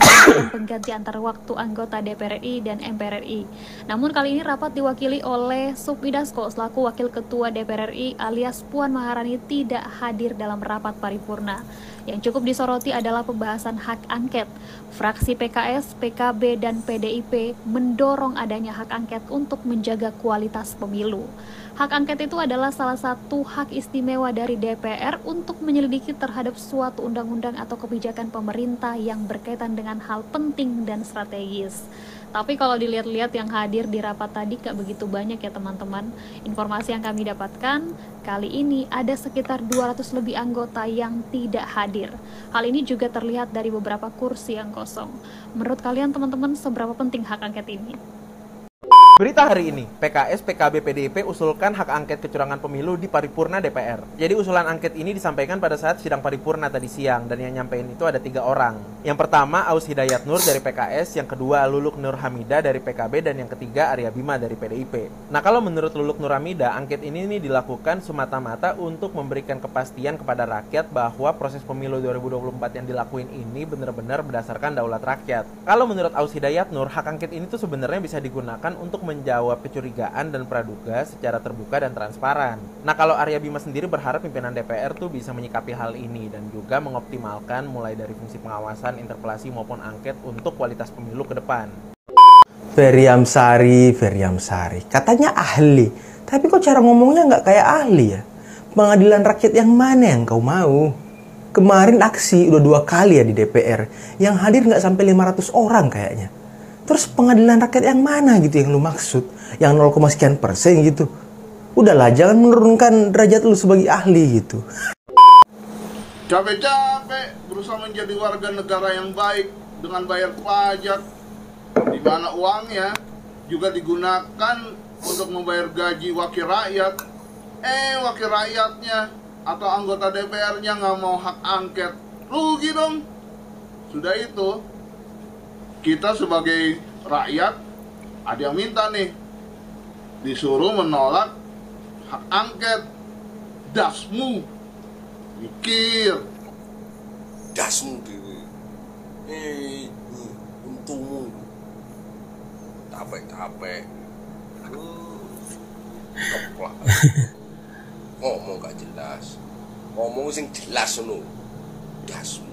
pengganti antar waktu anggota DPR RI dan MPR RI. Namun kali ini rapat diwakili oleh Supmidasko selaku Wakil Ketua DPR RI alias Puan Maharani tidak hadir dalam rapat paripurna. Yang cukup disoroti adalah pembahasan hak angket. Fraksi PKS, PKB, dan PDIP mendorong adanya hak angket untuk menjaga kualitas pemilu. Hak angket itu adalah salah satu hak istimewa dari DPR untuk menyelidiki terhadap suatu undang-undang atau kebijakan pemerintah yang berkaitan dengan hal penting dan strategis. Tapi kalau dilihat-lihat yang hadir di rapat tadi gak begitu banyak ya teman-teman. Informasi yang kami dapatkan, kali ini ada sekitar 200 lebih anggota yang tidak hadir hadir. Hal ini juga terlihat dari beberapa kursi yang kosong. Menurut kalian teman-teman, seberapa penting hak angket ini? Berita hari ini, PKS, PKB, PDIP usulkan hak angket kecurangan pemilu di paripurna DPR. Jadi usulan angket ini disampaikan pada saat sidang paripurna tadi siang, dan yang nyampein itu ada 3 orang. Yang pertama, Aus Hidayat Nur dari PKS, yang kedua, Luluk Nur Hamida dari PKB, dan yang ketiga, Arya Bima dari PDIP. Nah, kalau menurut Luluk Nur Hamida, angket ini dilakukan semata-mata untuk memberikan kepastian kepada rakyat bahwa proses pemilu 2024 yang dilakuin ini benar-benar berdasarkan daulat rakyat. Kalau menurut Aus Hidayat Nur, hak angket ini tuh sebenarnya bisa digunakan untuk menjawab kecurigaan dan praduga secara terbuka dan transparan. Nah, kalau Arya Bima sendiri berharap pimpinan DPR tuh bisa menyikapi hal ini dan juga mengoptimalkan mulai dari fungsi pengawasan, interpelasi maupun angket untuk kualitas pemilu ke depan. Feryam Sari, katanya ahli, tapi kok cara ngomongnya nggak kayak ahli ya? Pengadilan rakyat yang mana yang kau mau? Kemarin aksi udah 2 kali ya di DPR, yang hadir nggak sampai 500 orang kayaknya. Terus pengadilan rakyat yang mana gitu yang lu maksud? Yang 0, sekian persen gitu. Udahlah, jangan menurunkan derajat lu sebagai ahli gitu. Capek-capek berusaha menjadi warga negara yang baik dengan bayar pajak, di mana uangnya juga digunakan untuk membayar gaji wakil rakyat. Wakil rakyatnya atau anggota DPR-nya nggak mau hak angket, rugi dong. Sudah itu, kita sebagai rakyat ada yang minta nih, disuruh menolak hak angket. Dasmu mikir, dasmu dewe, untungmu capek-capek keplak ngomong gak jelas, ngomong sing jelas no, dasmu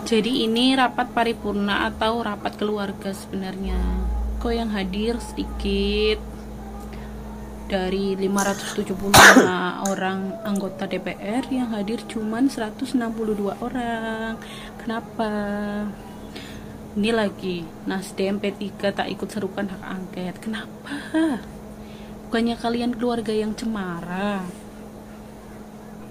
Jadi ini rapat paripurna atau rapat keluarga sebenarnya. Kok yang hadir sedikit, dari 575 orang anggota DPR yang hadir cuman 162 orang. Kenapa? Ini lagi Nasdem P3 tak ikut serukan hak angket. Kenapa? Bukannya kalian keluarga yang cemara?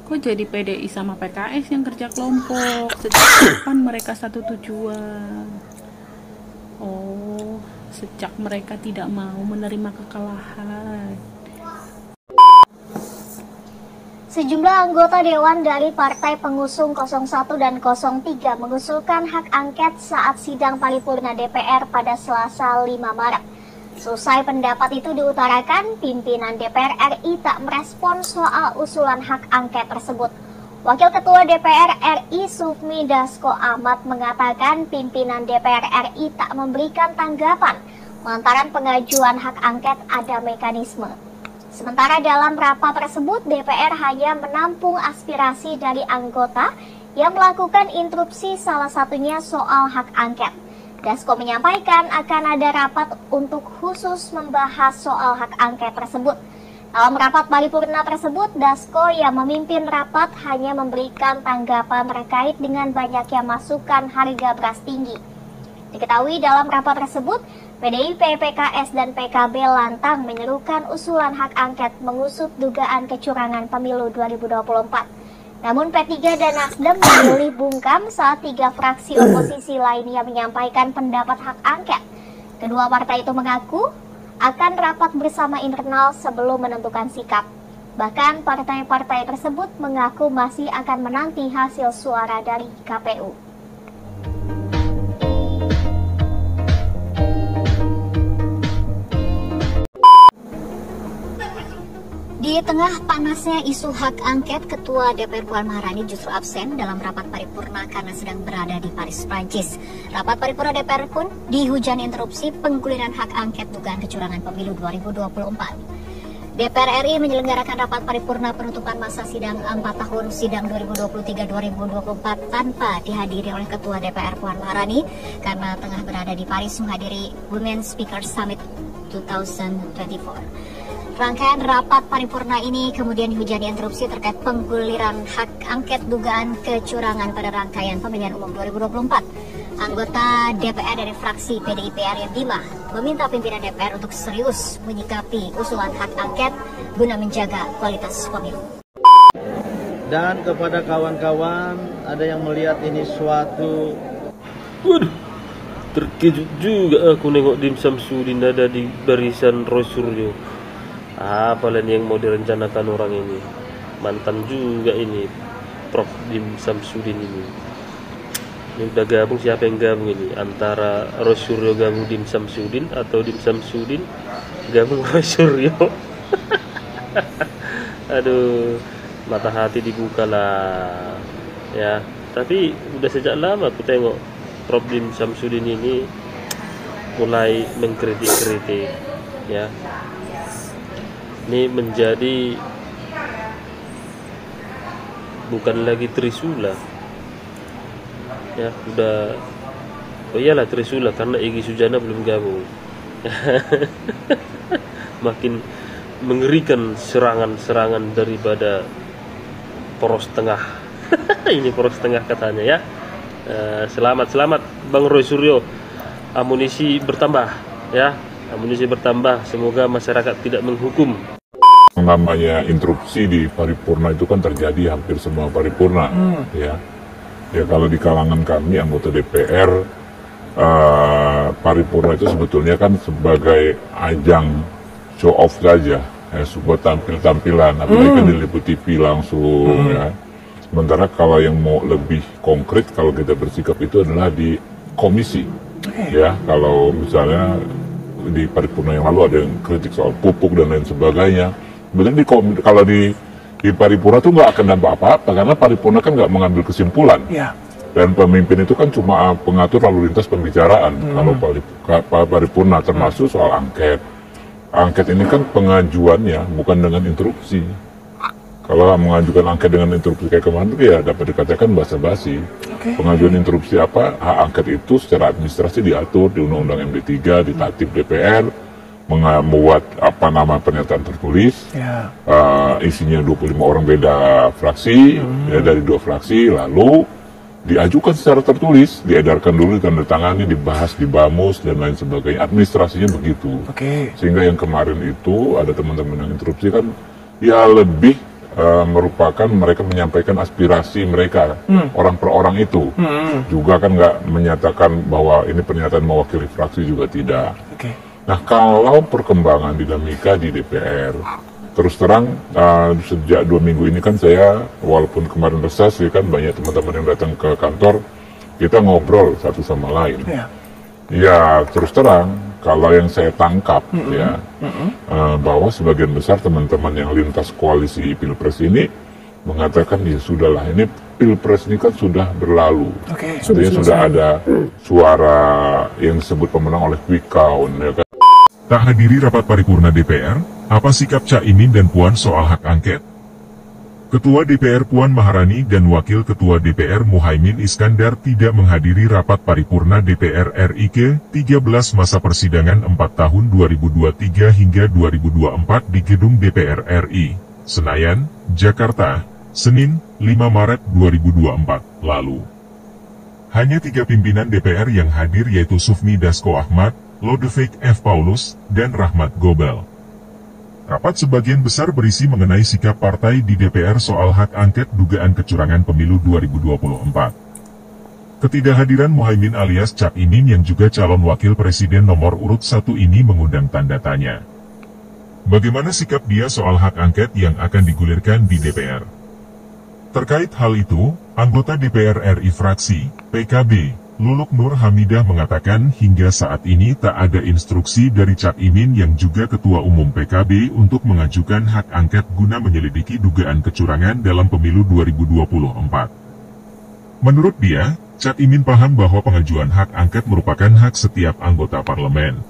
Kok jadi PDI sama PKS yang kerja kelompok? Sejak kapan mereka satu tujuan? Oh, sejak mereka tidak mau menerima kekalahan. Sejumlah anggota Dewan dari Partai Pengusung 01 dan 03 mengusulkan hak angket saat sidang paripurna DPR pada Selasa 5 Maret. Selesai pendapat itu diutarakan, pimpinan DPR RI tak merespon soal usulan hak angket tersebut. Wakil Ketua DPR RI Sufmi Dasko Ahmad mengatakan pimpinan DPR RI tak memberikan tanggapan lantaran pengajuan hak angket ada mekanisme. Sementara dalam rapat tersebut, DPR hanya menampung aspirasi dari anggota yang melakukan interupsi, salah satunya soal hak angket. Dasko menyampaikan akan ada rapat untuk khusus membahas soal hak angket tersebut. Dalam rapat paripurna tersebut, Dasko yang memimpin rapat hanya memberikan tanggapan terkait dengan banyaknya masukan harga beras tinggi. Diketahui dalam rapat tersebut, PDIP, PKS, dan PKB lantang menyerukan usulan hak angket mengusut dugaan kecurangan pemilu 2024. Namun P3 dan Nasdem memilih bungkam saat 3 fraksi oposisi lainnya menyampaikan pendapat hak angket. Kedua partai itu mengaku akan rapat bersama internal sebelum menentukan sikap. Bahkan partai-partai tersebut mengaku masih akan menanti hasil suara dari KPU. Di tengah panasnya isu hak angket, Ketua DPR Puan Maharani justru absen dalam rapat paripurna karena sedang berada di Paris, Prancis. Rapat paripurna DPR pun dihujani interupsi pengguliran hak angket dugaan kecurangan pemilu 2024. DPR RI menyelenggarakan rapat paripurna penutupan masa sidang 4 tahun sidang 2023-2024 tanpa dihadiri oleh Ketua DPR Puan Maharani karena tengah berada di Paris menghadiri Women Speaker Summit 2024. Rangkaian rapat paripurna ini kemudian dihujani interupsi terkait pengguliran hak angket dugaan kecurangan pada rangkaian pemilihan umum 2024. Anggota DPR dari fraksi PDIP Arya Bima meminta pimpinan DPR untuk serius menyikapi usulan hak angket guna menjaga kualitas pemilu. Dan kepada kawan-kawan, ada yang melihat ini suatu... Waduh, terkejut juga aku nengok Dim Samsudin ada di barisan Roy Suryo. Apa yang mau direncanakan orang ini? Mantan juga ini, Prof. Dim Samsudin ini. Ini udah gabung, siapa yang gabung ini? Antara Roy Suryo gabung Dim Samsudin atau Dim Samsudin gabung Roy Suryo? Aduh, mata hati dibuka lah. Ya, tapi udah sejak lama aku tengok Prof. Dim Samsudin ini mulai mengkritik-kritik, ya. Ini menjadi bukan lagi Trisula, ya udah, oh iyalah Trisula karena Egy Sujana belum gabung. Makin mengerikan serangan-serangan daripada poros tengah. Ini poros tengah katanya, ya. Selamat Bang Roy Suryo, amunisi bertambah, ya, amunisi bertambah, semoga masyarakat tidak menghukum. Namanya interupsi di paripurna itu kan terjadi hampir semua paripurna, ya kalau di kalangan kami anggota DPR, paripurna itu sebetulnya kan sebagai ajang show off saja, ya, sebuah tampilan, apalagi kan diliput TV langsung, ya. Sementara kalau yang mau lebih konkret, kalau kita bersikap itu adalah di komisi, ya. Kalau misalnya di paripurna yang lalu ada yang kritik soal pupuk dan lain sebagainya. Sebenarnya kalau di paripurna tuh nggak akan dampak apa-apa karena paripurna kan nggak mengambil kesimpulan. Ya. Dan pemimpin itu kan cuma pengatur lalu lintas pembicaraan. Kalau paripurna termasuk soal angket. Angket ini kan pengajuannya bukan dengan interupsi. Kalau mengajukan angket dengan interupsi kayak kemarin itu ya dapat dikatakan basa-basi. Pengajuan interupsi apa? Hak angket itu secara administrasi diatur di Undang-Undang MD 3, di Tatip DPR, membuat pernyataan tertulis, isinya 25 orang beda fraksi, ya, dari 2 fraksi, lalu diajukan secara tertulis, diedarkan dulu, ditandatangani, dibahas di Bamus dan lain sebagainya. Administrasinya begitu. Sehingga yang kemarin itu ada teman-teman yang interupsi kan, ya lebih merupakan mereka menyampaikan aspirasi mereka, orang per orang itu. Juga kan nggak menyatakan bahwa ini pernyataan mewakili fraksi, juga tidak. Nah, kalau perkembangan dinamika di DPR, terus terang sejak 2 minggu ini kan saya, walaupun kemarin reses, ya kan banyak teman-teman yang datang ke kantor, kita ngobrol satu sama lain. Ya, terus terang, kalau yang saya tangkap, bahwa sebagian besar teman-teman yang lintas koalisi Pilpres ini mengatakan, ya sudahlah, ini Pilpres ini kan sudah berlalu. Artinya sudah ada suara yang disebut pemenang oleh quick count, ya kan. Tak hadiri rapat paripurna DPR, apa sikap Cak Imin dan Puan soal hak angket? Ketua DPR Puan Maharani dan Wakil Ketua DPR Muhaimin Iskandar tidak menghadiri rapat paripurna DPR RI ke-13 masa persidangan 4 tahun 2023 hingga 2024 di Gedung DPR RI, Senayan, Jakarta, Senin, 5 Maret 2024 lalu. Hanya 3 pimpinan DPR yang hadir yaitu Sufmi Dasko Ahmad, Lodewijk F. Paulus, dan Rahmat Gobel. Rapat sebagian besar berisi mengenai sikap partai di DPR soal hak angket dugaan kecurangan pemilu 2024. Ketidakhadiran Muhaimin alias Cak Imin yang juga calon wakil presiden nomor urut 1 ini mengundang tanda tanya. Bagaimana sikap dia soal hak angket yang akan digulirkan di DPR? Terkait hal itu, anggota DPR RI fraksi PKB Luluk Nur Hamidah mengatakan hingga saat ini tak ada instruksi dari Cak Imin yang juga Ketua Umum PKB untuk mengajukan hak angket guna menyelidiki dugaan kecurangan dalam pemilu 2024. Menurut dia, Cak Imin paham bahwa pengajuan hak angket merupakan hak setiap anggota parlemen.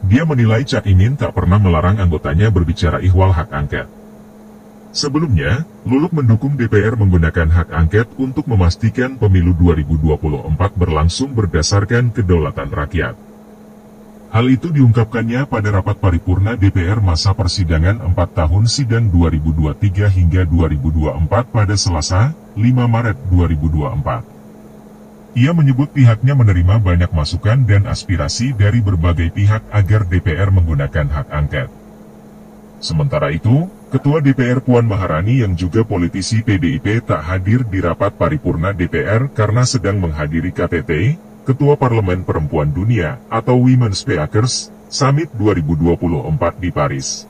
Dia menilai Cak Imin tak pernah melarang anggotanya berbicara ihwal hak angket. Sebelumnya, Luluk mendukung DPR menggunakan hak angket untuk memastikan pemilu 2024 berlangsung berdasarkan kedaulatan rakyat. Hal itu diungkapkannya pada rapat paripurna DPR masa persidangan 4 tahun sidang 2023 hingga 2024 pada Selasa, 5 Maret 2024. Ia menyebut pihaknya menerima banyak masukan dan aspirasi dari berbagai pihak agar DPR menggunakan hak angket. Sementara itu, Ketua DPR Puan Maharani yang juga politisi PDIP tak hadir di rapat paripurna DPR karena sedang menghadiri KTT, Ketua Parlemen Perempuan Dunia atau Women's Speakers Summit 2024 di Paris.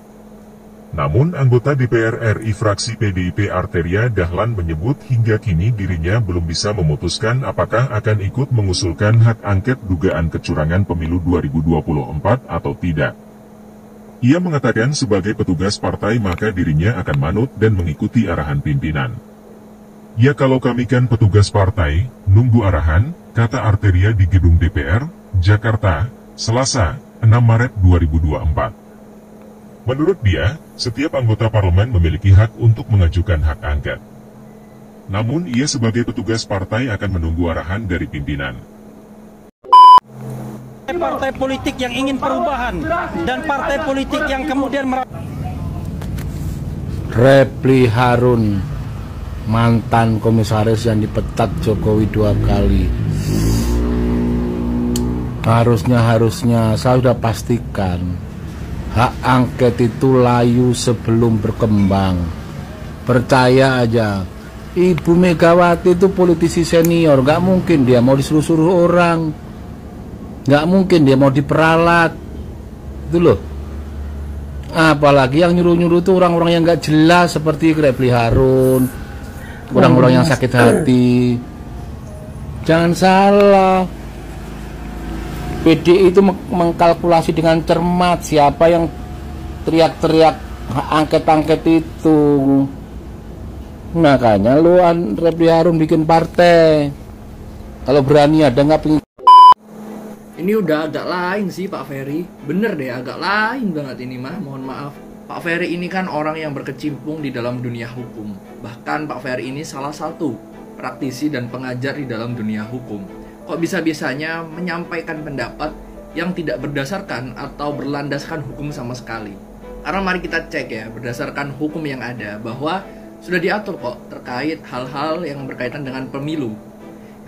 Namun, anggota DPR RI fraksi PDIP Arteria Dahlan menyebut hingga kini dirinya belum bisa memutuskan apakah akan ikut mengusulkan hak angket dugaan kecurangan pemilu 2024 atau tidak. Ia mengatakan sebagai petugas partai maka dirinya akan manut dan mengikuti arahan pimpinan. Ya kalau kami kan petugas partai, nunggu arahan, kata Arteria di gedung DPR, Jakarta, Selasa, 6 Maret 2024. Menurut dia, setiap anggota parlemen memiliki hak untuk mengajukan hak angket. Namun ia sebagai petugas partai akan menunggu arahan dari pimpinan. Partai politik yang ingin perubahan dan partai politik yang kemudian Repli Harun, mantan komisaris yang dipecat Jokowi 2 kali. Harusnya saya sudah pastikan hak angket itu layu sebelum berkembang. Percaya aja, Ibu Megawati itu politisi senior, gak mungkin dia mau disuruh-suruh orang, gak mungkin dia mau diperalat, itu loh. Apalagi yang nyuruh-nyuruh itu orang-orang yang gak jelas seperti Repli Harun, orang-orang yang sakit hati. Jangan salah, PDI itu mengkalkulasi dengan cermat siapa yang teriak-teriak angket-angket itu. Makanya luan Repli Harun bikin partai. Kalau berani ada nggak pengen. Ini udah agak lain sih Pak Ferry. Bener deh, agak lain banget ini mah. Mohon maaf. Pak Ferry ini kan orang yang berkecimpung di dalam dunia hukum. Bahkan Pak Ferry ini salah satu praktisi dan pengajar di dalam dunia hukum. Kok bisa-bisanya menyampaikan pendapat yang tidak berdasarkan atau berlandaskan hukum sama sekali. Karena mari kita cek ya, berdasarkan hukum yang ada, bahwa sudah diatur kok terkait hal-hal yang berkaitan dengan pemilu.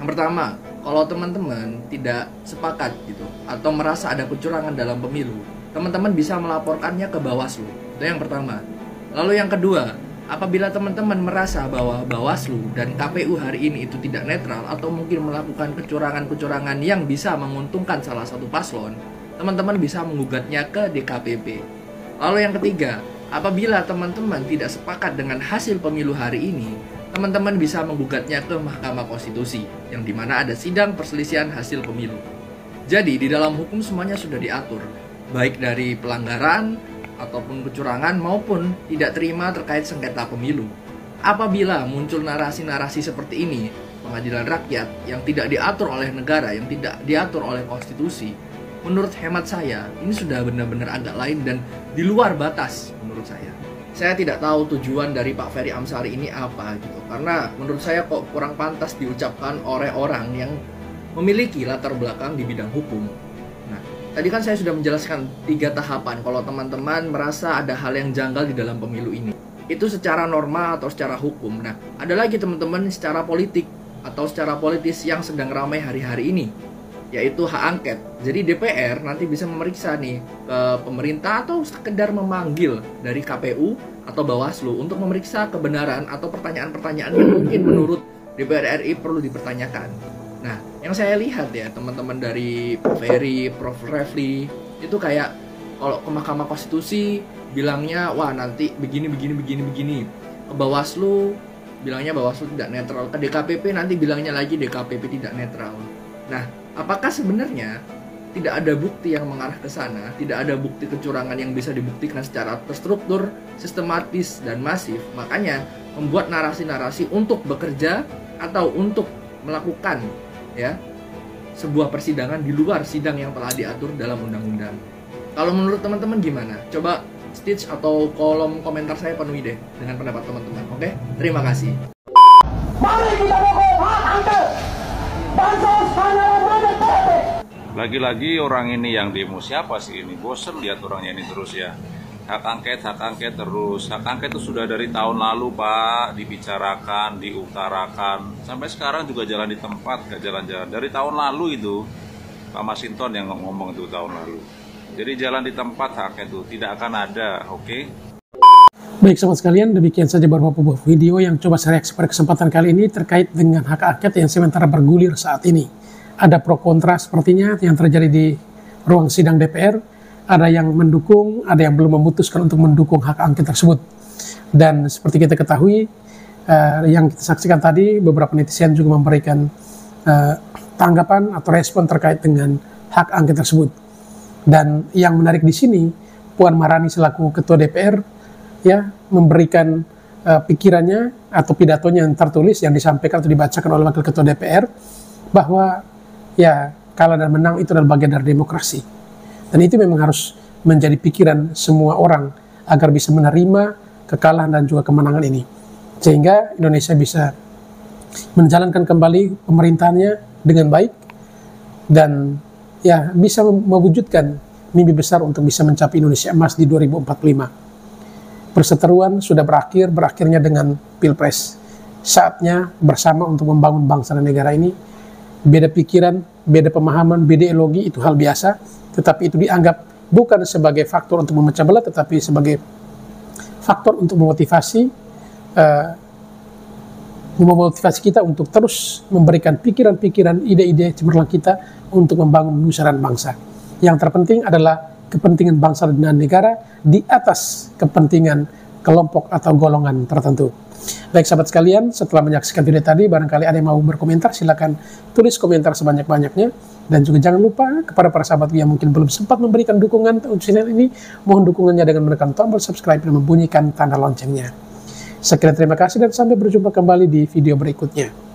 Yang pertama, kalau teman-teman tidak sepakat gitu, atau merasa ada kecurangan dalam pemilu, teman-teman bisa melaporkannya ke Bawaslu. Itu yang pertama. Lalu yang kedua, apabila teman-teman merasa bahwa Bawaslu dan KPU hari ini itu tidak netral atau mungkin melakukan kecurangan-kecurangan yang bisa menguntungkan salah satu paslon, teman-teman bisa menggugatnya ke DKPP. Lalu yang ketiga, apabila teman-teman tidak sepakat dengan hasil pemilu hari ini, teman-teman bisa menggugatnya ke Mahkamah Konstitusi, yang dimana ada sidang perselisihan hasil pemilu. Jadi di dalam hukum semuanya sudah diatur, baik dari pelanggaran ataupun kecurangan maupun tidak terima terkait sengketa pemilu. Apabila muncul narasi-narasi seperti ini, pengadilan rakyat yang tidak diatur oleh negara, yang tidak diatur oleh konstitusi, menurut hemat saya ini sudah benar-benar agak lain dan di luar batas menurut saya. Saya tidak tahu tujuan dari Pak Ferry Amsari ini apa gitu, karena menurut saya kok kurang pantas diucapkan oleh orang yang memiliki latar belakang di bidang hukum. Tadi kan saya sudah menjelaskan 3 tahapan kalau teman-teman merasa ada hal yang janggal di dalam pemilu ini. Itu secara normal atau secara hukum. Nah, ada lagi teman-teman secara politik atau secara politis yang sedang ramai hari-hari ini, yaitu hak angket. Jadi DPR nanti bisa memeriksa nih ke pemerintah atau sekedar memanggil dari KPU atau Bawaslu untuk memeriksa kebenaran atau pertanyaan-pertanyaan yang mungkin menurut DPR RI perlu dipertanyakan. Nah, yang saya lihat ya teman-teman dari Pak Ferry, Prof. Refli, itu kayak kalau ke Mahkamah Konstitusi bilangnya wah nanti begini. Ke Bawaslu bilangnya Bawaslu tidak netral. Ke DKPP nanti bilangnya lagi DKPP tidak netral. Nah, apakah sebenarnya tidak ada bukti yang mengarah ke sana? Tidak ada bukti kecurangan yang bisa dibuktikan secara terstruktur, sistematis, dan masif. Makanya membuat narasi-narasi untuk bekerja atau untuk melakukan ya sebuah persidangan di luar sidang yang telah diatur dalam undang-undang. Kalau menurut teman-teman gimana? Coba stitch atau kolom komentar saya penuhi deh dengan pendapat teman-teman. Oke? Terima kasih. Mari kita dukung hak angket. Bansos hanyalah produk politik. Lagi-lagi orang ini yang demo siapa sih ini? Bosen lihat orangnya ini terus ya. hak angket terus. Hak angket itu sudah dari tahun lalu Pak, dibicarakan, diutarakan. Sampai sekarang juga jalan di tempat, gak jalan-jalan. Dari tahun lalu itu, Pak Masinton yang ngomong itu tahun lalu. Jadi jalan di tempat hak angket itu tidak akan ada, oke? Baik sahabat sekalian, demikian saja beberapa buah video yang coba saya reaksi pada kesempatan kali ini terkait dengan hak angket yang sementara bergulir saat ini. Ada pro kontra sepertinya yang terjadi di ruang sidang DPR. Ada yang mendukung, ada yang belum memutuskan untuk mendukung hak angket tersebut. Dan seperti kita ketahui, yang kita saksikan tadi, beberapa netizen juga memberikan tanggapan atau respon terkait dengan hak angket tersebut. Dan yang menarik di sini, Puan Maharani selaku Ketua DPR ya memberikan pikirannya atau pidatonya yang tertulis yang disampaikan atau dibacakan oleh Wakil Ketua DPR bahwa ya kalah dan menang itu adalah bagian dari demokrasi. Dan itu memang harus menjadi pikiran semua orang agar bisa menerima kekalahan dan juga kemenangan ini. Sehingga Indonesia bisa menjalankan kembali pemerintahannya dengan baik dan ya bisa mewujudkan mimpi besar untuk bisa mencapai Indonesia emas di 2045. Perseteruan sudah berakhirnya dengan Pilpres. Saatnya bersama untuk membangun bangsa dan negara ini. Beda pikiran, beda pemahaman, beda ideologi itu hal biasa. Tetapi itu dianggap bukan sebagai faktor untuk memecah belah, tetapi sebagai faktor untuk memotivasi kita untuk terus memberikan pikiran-pikiran, ide-ide cemerlang kita untuk membangun nusa dan bangsa. Yang terpenting adalah kepentingan bangsa dan negara di atas kepentingan kelompok atau golongan tertentu. Baik sahabat sekalian, setelah menyaksikan video tadi, barangkali ada yang mau berkomentar, silakan tulis komentar sebanyak-banyaknya. Dan juga jangan lupa kepada para sahabat yang mungkin belum sempat memberikan dukungan untuk channel ini, mohon dukungannya dengan menekan tombol subscribe dan membunyikan tanda loncengnya. Sekian terima kasih dan sampai berjumpa kembali di video berikutnya.